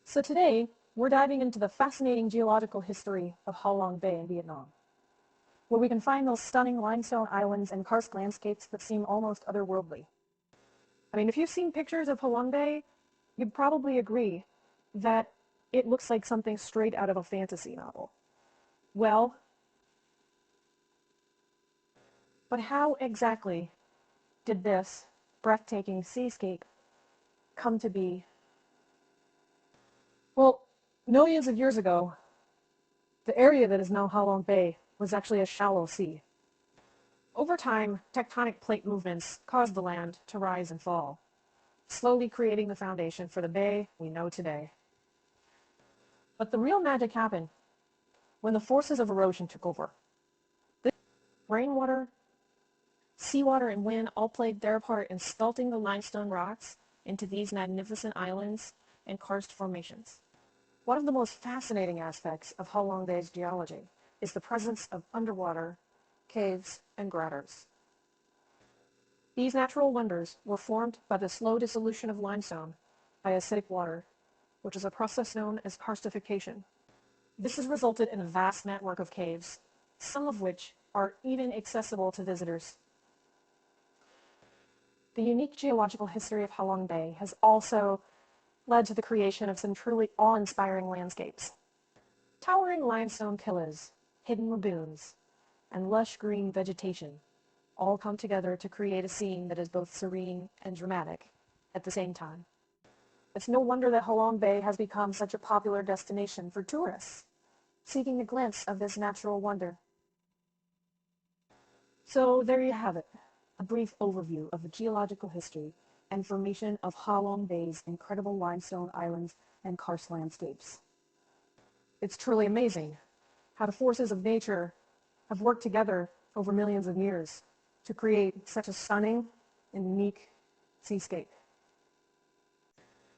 So today, we're diving into the fascinating geological history of Ha Long Bay in Vietnam, where we can find those stunning limestone islands and karst landscapes that seem almost otherworldly. I mean, if you've seen pictures of Ha Long Bay, you'd probably agree that it looks like something straight out of a fantasy novel. Well, but how exactly did this breathtaking seascape come to be? Well, millions of years ago, the area that is now Ha Long Bay was actually a shallow sea. Over time, tectonic plate movements caused the land to rise and fall, slowly creating the foundation for the bay we know today. But the real magic happened when the forces of erosion took over. The rainwater, seawater, and wind all played their part in sculpting the limestone rocks into these magnificent islands and karst formations. One of the most fascinating aspects of Ha Long Bay's geology is the presence of underwater caves and grottos. These natural wonders were formed by the slow dissolution of limestone by acidic water, which is a process known as karstification. This has resulted in a vast network of caves, some of which are even accessible to visitors. The unique geological history of Ha Long Bay has also led to the creation of some truly awe-inspiring landscapes. Towering limestone pillars, hidden lagoons, and lush green vegetation all come together to create a scene that is both serene and dramatic at the same time. It's no wonder that Ha Long Bay has become such a popular destination for tourists seeking a glimpse of this natural wonder. So there you have it, a brief overview of the geological history and formation of Ha Long Bay's incredible limestone islands and karst landscapes. It's truly amazing how the forces of nature have worked together over millions of years to create such a stunning and unique seascape.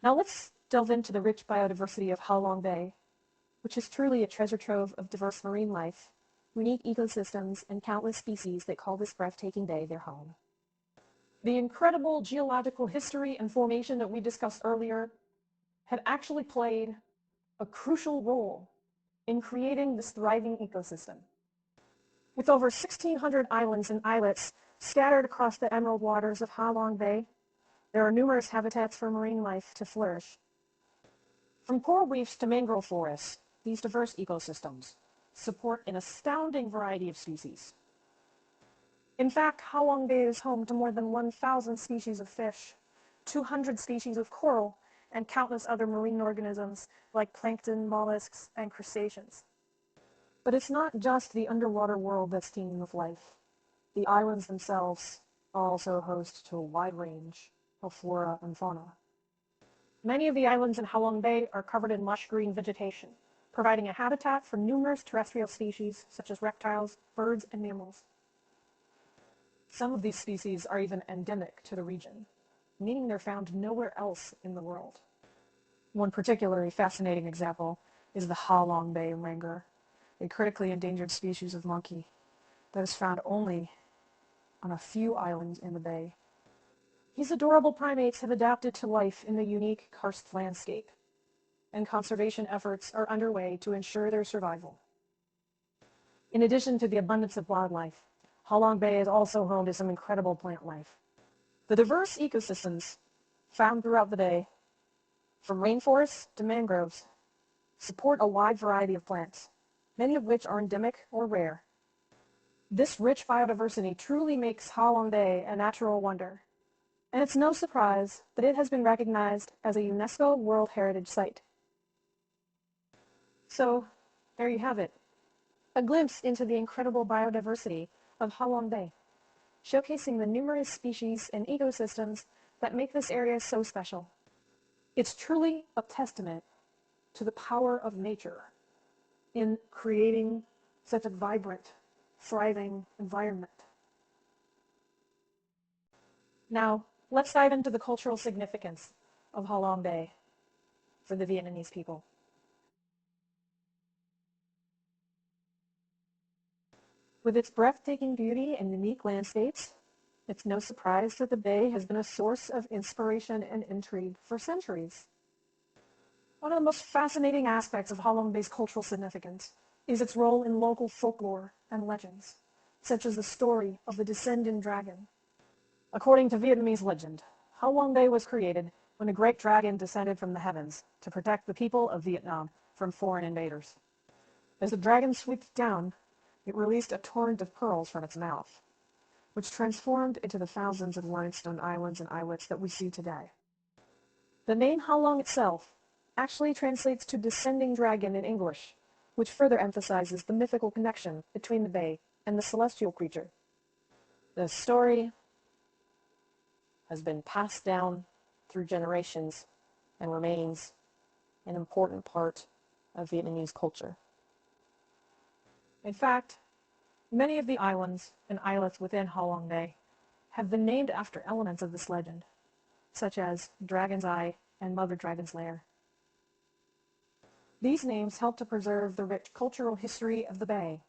Now let's delve into the rich biodiversity of Ha Long Bay, which is truly a treasure trove of diverse marine life, unique ecosystems, and countless species that call this breathtaking bay their home. The incredible geological history and formation that we discussed earlier had actually played a crucial role in creating this thriving ecosystem. With over 1,600 islands and islets scattered across the emerald waters of Ha Long Bay, there are numerous habitats for marine life to flourish. From coral reefs to mangrove forests, these diverse ecosystems support an astounding variety of species. In fact, Ha Long Bay is home to more than 1,000 species of fish, 200 species of coral, and countless other marine organisms like plankton, mollusks, and crustaceans. But it's not just the underwater world that's teeming with life. The islands themselves are also host to a wide range of flora and fauna. Many of the islands in Ha Long Bay are covered in lush green vegetation, providing a habitat for numerous terrestrial species such as reptiles, birds, and mammals. Some of these species are even endemic to the region, meaning they're found nowhere else in the world. One particularly fascinating example is the Ha Long Bay langur, a critically endangered species of monkey that is found only on a few islands in the bay. These adorable primates have adapted to life in the unique karst landscape, and conservation efforts are underway to ensure their survival. In addition to the abundance of wildlife, Ha Long Bay is also home to some incredible plant life. The diverse ecosystems found throughout the bay, from rainforests to mangroves, support a wide variety of plants, many of which are endemic or rare. This rich biodiversity truly makes Ha Long Bay a natural wonder, and it's no surprise that it has been recognized as a UNESCO World Heritage Site. So, there you have it, a glimpse into the incredible biodiversity of Ha Long Bay, showcasing the numerous species and ecosystems that make this area so special. It's truly a testament to the power of nature in creating such a vibrant, thriving environment. Now, let's dive into the cultural significance of Ha Long Bay for the Vietnamese people. With its breathtaking beauty and unique landscapes, it's no surprise that the bay has been a source of inspiration and intrigue for centuries. One of the most fascinating aspects of Ha Long Bay's cultural significance is its role in local folklore and legends, such as the story of the descending dragon. According to Vietnamese legend, Ha Long Bay was created when a great dragon descended from the heavens to protect the people of Vietnam from foreign invaders. As the dragon swooped down, it released a torrent of pearls from its mouth, which transformed into the thousands of limestone islands and islets that we see today. The name Ha Long itself actually translates to descending dragon in English, which further emphasizes the mythical connection between the bay and the celestial creature. The story has been passed down through generations and remains an important part of Vietnamese culture. In fact, many of the islands and islets within Ha Long Bay have been named after elements of this legend, such as Dragon's Eye and Mother Dragon's Lair. These names help to preserve the rich cultural history of the bay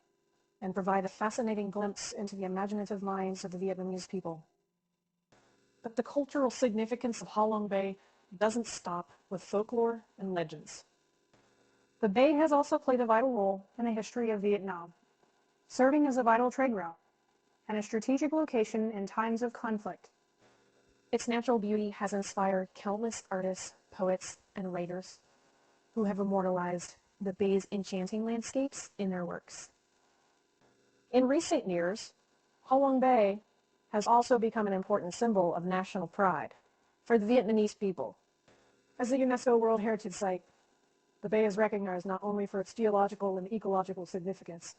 and provide a fascinating glimpse into the imaginative minds of the Vietnamese people. But the cultural significance of Ha Long Bay doesn't stop with folklore and legends. The bay has also played a vital role in the history of Vietnam, serving as a vital trade route and a strategic location in times of conflict. Its natural beauty has inspired countless artists, poets, and writers who have immortalized the bay's enchanting landscapes in their works. In recent years, Ha Long Bay has also become an important symbol of national pride for the Vietnamese people. As a UNESCO World Heritage Site, the bay is recognized not only for its geological and ecological significance,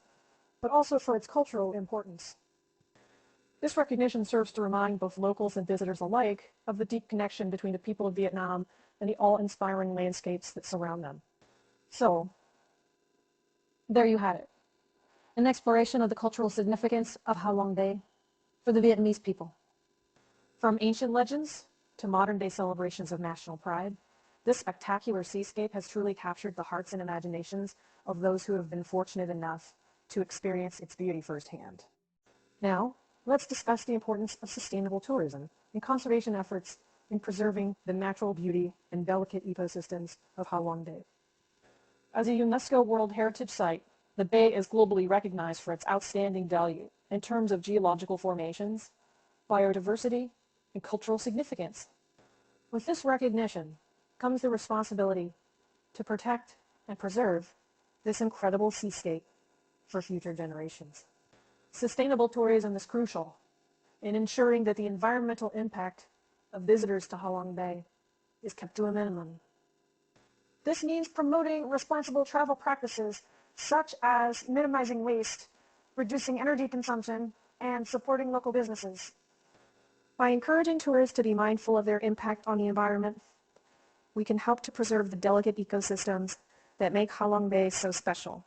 but also for its cultural importance. This recognition serves to remind both locals and visitors alike of the deep connection between the people of Vietnam and the awe-inspiring landscapes that surround them. So, there you had it, an exploration of the cultural significance of Ha Long Bay for the Vietnamese people. From ancient legends to modern-day celebrations of national pride, this spectacular seascape has truly captured the hearts and imaginations of those who have been fortunate enough to experience its beauty firsthand. Now, let's discuss the importance of sustainable tourism and conservation efforts in preserving the natural beauty and delicate ecosystems of Ha Long Bay. As a UNESCO World Heritage Site, the bay is globally recognized for its outstanding value in terms of geological formations, biodiversity, and cultural significance. With this recognition comes the responsibility to protect and preserve this incredible seascape for future generations. Sustainable tourism is crucial in ensuring that the environmental impact of visitors to Ha Long Bay is kept to a minimum. This means promoting responsible travel practices such as minimizing waste, reducing energy consumption, and supporting local businesses. By encouraging tourists to be mindful of their impact on the environment, we can help to preserve the delicate ecosystems that make Ha Long Bay so special.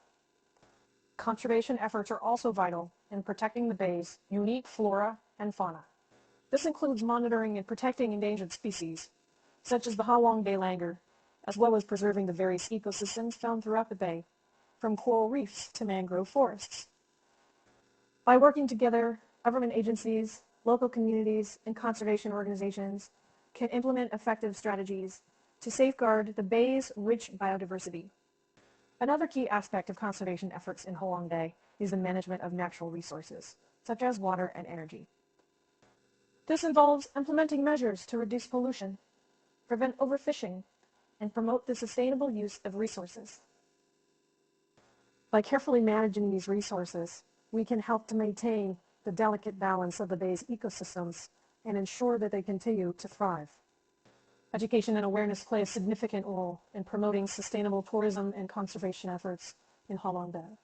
Conservation efforts are also vital in protecting the bay's unique flora and fauna. This includes monitoring and protecting endangered species, such as the Ha Long Bay langur, as well as preserving the various ecosystems found throughout the bay, from coral reefs to mangrove forests. By working together, government agencies, local communities, and conservation organizations can implement effective strategies to safeguard the bay's rich biodiversity. Another key aspect of conservation efforts in Ha Long Bay is the management of natural resources, such as water and energy. This involves implementing measures to reduce pollution, prevent overfishing, and promote the sustainable use of resources. By carefully managing these resources, we can help to maintain the delicate balance of the bay's ecosystems and ensure that they continue to thrive. Education and awareness play a significant role in promoting sustainable tourism and conservation efforts in Ha Long Bay.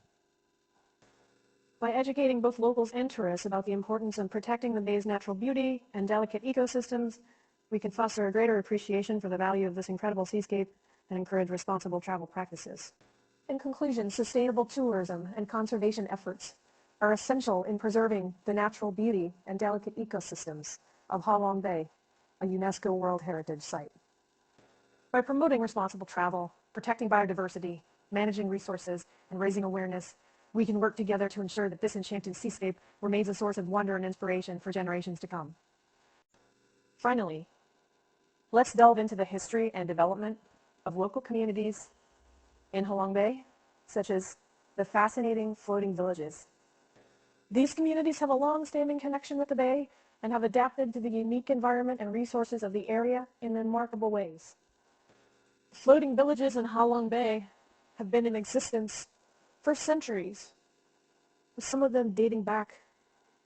By educating both locals and tourists about the importance of protecting the bay's natural beauty and delicate ecosystems, we can foster a greater appreciation for the value of this incredible seascape and encourage responsible travel practices. In conclusion, sustainable tourism and conservation efforts are essential in preserving the natural beauty and delicate ecosystems of Ha Long Bay, a UNESCO World Heritage Site. By promoting responsible travel, protecting biodiversity, managing resources, and raising awareness, we can work together to ensure that this enchanted seascape remains a source of wonder and inspiration for generations to come. Finally, let's delve into the history and development of local communities in Halong Bay, such as the fascinating floating villages. These communities have a long-standing connection with the bay and have adapted to the unique environment and resources of the area in remarkable ways. Floating villages in Halong Bay have been in existence for centuries, with some of them dating back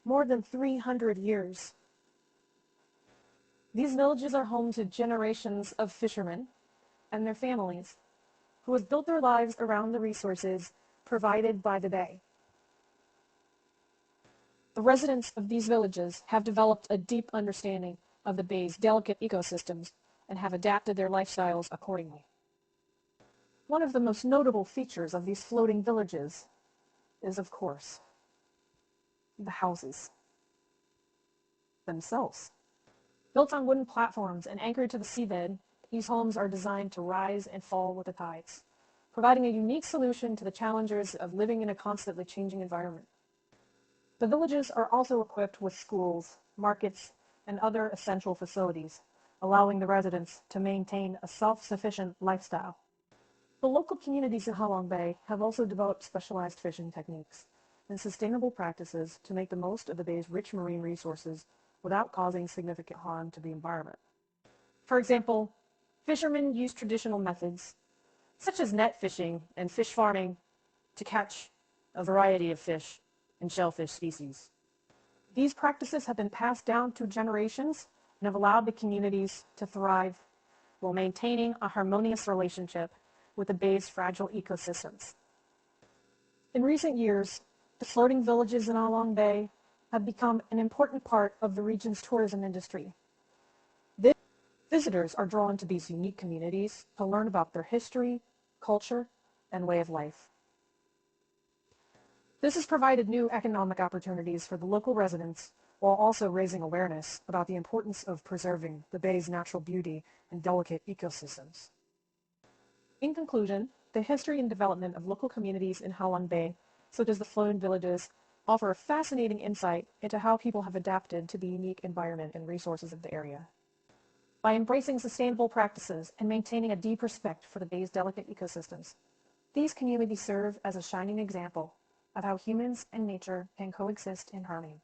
more than 300 years. These villages are home to generations of fishermen and their families who have built their lives around the resources provided by the bay. The residents of these villages have developed a deep understanding of the bay's delicate ecosystems and have adapted their lifestyles accordingly. One of the most notable features of these floating villages is, of course, the houses themselves. Built on wooden platforms and anchored to the seabed, these homes are designed to rise and fall with the tides, providing a unique solution to the challenges of living in a constantly changing environment. The villages are also equipped with schools, markets, and other essential facilities, allowing the residents to maintain a self-sufficient lifestyle. The local communities in Halong Bay have also developed specialized fishing techniques and sustainable practices to make the most of the bay's rich marine resources without causing significant harm to the environment. For example, fishermen use traditional methods, such as net fishing and fish farming, to catch a variety of fish and shellfish species. These practices have been passed down to generations and have allowed the communities to thrive while maintaining a harmonious relationship with the bay's fragile ecosystems. In recent years, the floating villages in Halong Bay have become an important part of the region's tourism industry. Visitors are drawn to these unique communities to learn about their history, culture, and way of life. This has provided new economic opportunities for the local residents while also raising awareness about the importance of preserving the bay's natural beauty and delicate ecosystems. In conclusion, the history and development of local communities in Halong Bay, such as the floating villages, offer a fascinating insight into how people have adapted to the unique environment and resources of the area. By embracing sustainable practices and maintaining a deep respect for the bay's delicate ecosystems, these communities serve as a shining example of how humans and nature can coexist in harmony.